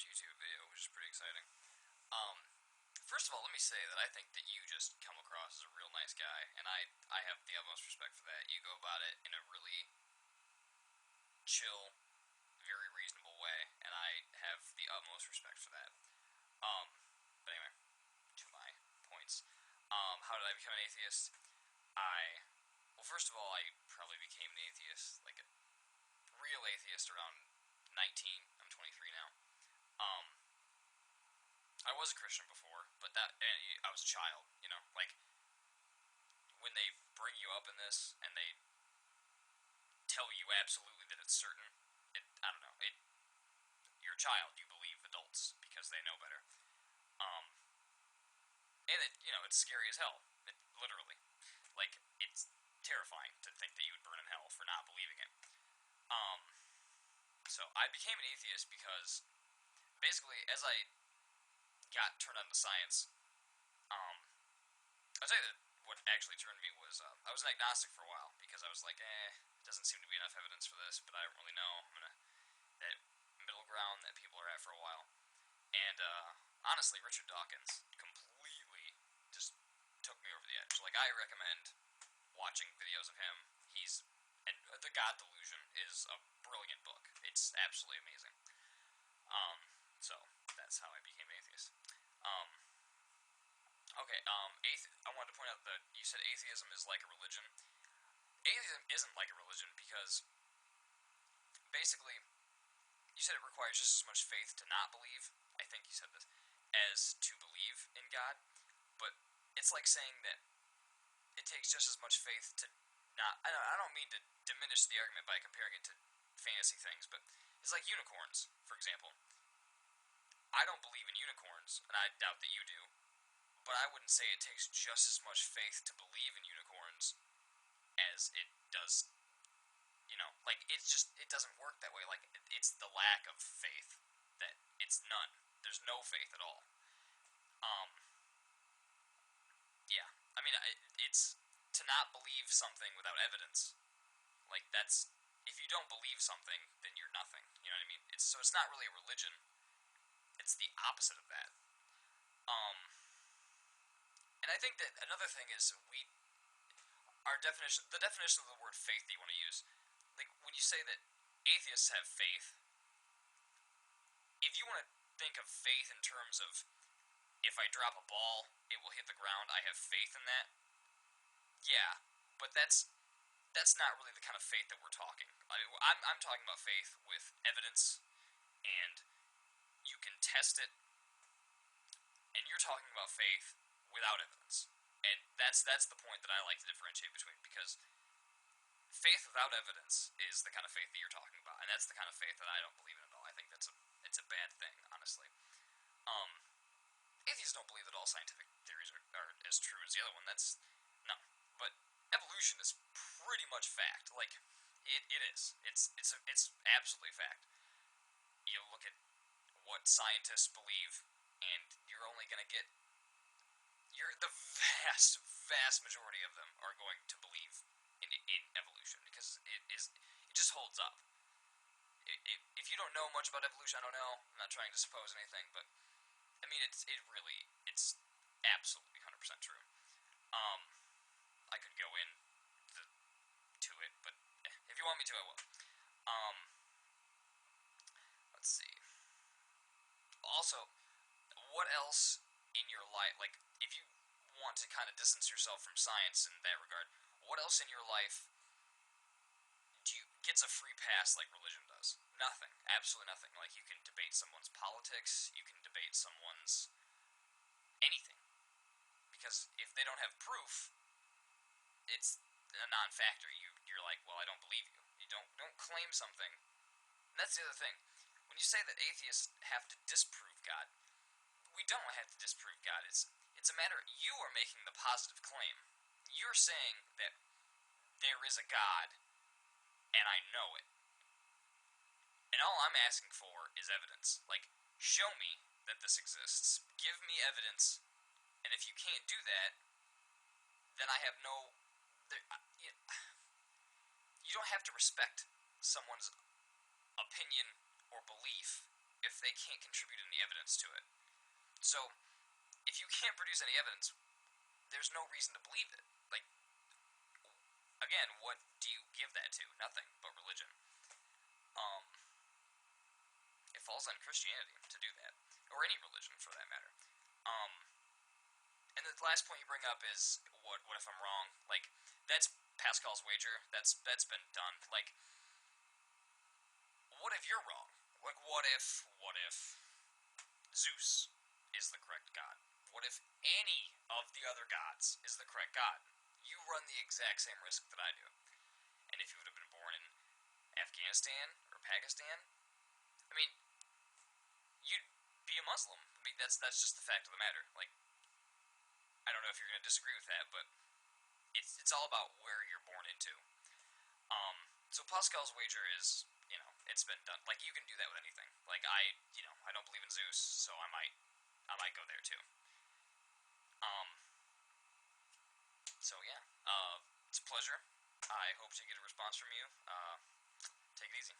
YouTube video, which is pretty exciting. Um, First of all, let me say that I think that you just come across as a real nice guy, and I have the utmost respect for that. You go about it in a really chill, very reasonable way, and I have the utmost respect for that. Um, but anyway, to my points. How did I become an atheist? Well, first of all, I probably became an atheist, like a real atheist, around 19. I'm 23 now. Um, I was a Christian before, but I was a child, like, when they bring you up in this, and they tell you absolutely that it's certain, I don't know, you're a child, you believe adults, because they know better. Um, and it's scary as hell, literally. Like, it's terrifying to think that you would burn in hell for not believing it. Um, so I became an atheist because, basically, as I got turned on to science, I'll tell you that what actually turned me was, I was an agnostic for a while, because I was like, it doesn't seem to be enough evidence for this, but I don't really know. I'm gonna, that middle ground that people are at for a while. And, honestly, Richard Dawkins completely just took me over the edge. Like, I recommend watching videos of him. And The God Delusion is a brilliant book. It's absolutely amazing. So, that's how I became an atheist. Okay, I wanted to point out that you said atheism is like a religion. Atheism isn't like a religion because, basically, you said it requires just as much faith to not believe, I think you said this, as to believe in God, but it's like saying that it takes just as much faith to not, I don't mean to diminish the argument by comparing it to fantasy things, but it's like unicorns, for example. I don't believe in unicorns, and I doubt that you do, but I wouldn't say it takes just as much faith to believe in unicorns as it does, like, it doesn't work that way. Like, it's the lack of faith that it's none. There's no faith at all. Um, yeah. I mean, it's to not believe something without evidence. Like, if you don't believe something, then you're nothing. You know what I mean? So it's not really a religion. It's the opposite of that. And I think that another thing is the definition of the word faith that you want to use, like, when you say that atheists have faith, if you want to think of faith in terms of, if I drop a ball, it will hit the ground, I have faith in that, yeah, but that's not really the kind of faith that we're talking. I'm talking about faith with evidence, and you can test it, and you're talking about faith without evidence. And that's the point that I like to differentiate between, because faith without evidence is the kind of faith that you're talking about, and that's the kind of faith that I don't believe in at all. I think it's a bad thing, honestly. Atheists don't believe that all scientific theories are as true as the other one. That's no. But evolution is pretty much fact. Like, it is. It's absolutely fact. You look at what scientists believe, and you're only going to get the vast majority of them are going to believe in evolution, because it just holds up. If you don't know much about evolution, I don't know. I'm not trying to suppose anything, but I mean, it's absolutely 100% true. I could go to it, but if you want me to, I will. Let's see. Also, what else in your life, like, if you want to kind of distance yourself from science in that regard, what else in your life gets a free pass like religion does? Nothing. Absolutely nothing. Like, you can debate someone's politics, you can debate someone's anything. Because if they don't have proof, it's a non-factor. You're like, well, I don't believe you. You don't claim something. And that's the other thing. When you say that atheists have to disprove God, we don't have to disprove God. It's a matter, you are making the positive claim. You're saying that there is a God, and I know it. And all I'm asking for is evidence. Like, show me that this exists. Give me evidence. And if you can't do that, then I have no... You don't have to respect someone's opinion or belief if they can't contribute any evidence to it. So, if you can't produce any evidence, there's no reason to believe it. Like, again, what do you give that to? Nothing but religion. Um, it falls on Christianity to do that, or any religion for that matter. Um, and the last point you bring up is what if I'm wrong? Like, that's Pascal's wager. That's been done. Like, what if you're wrong? Like, what if Zeus is the correct god? What if any of the other gods is the correct god? You run the exact same risk that I do. And if you would have been born in Afghanistan or Pakistan, I mean, you'd be a Muslim. I mean, that's just the fact of the matter. Like, I don't know if you're going to disagree with that, but it's all about where you're born into. So Pascal's wager is, it's been done. Like, you can do that with anything. Like, I don't believe in Zeus, so I might go there too. Um, so yeah, it's a pleasure. I hope to get a response from you. Take it easy.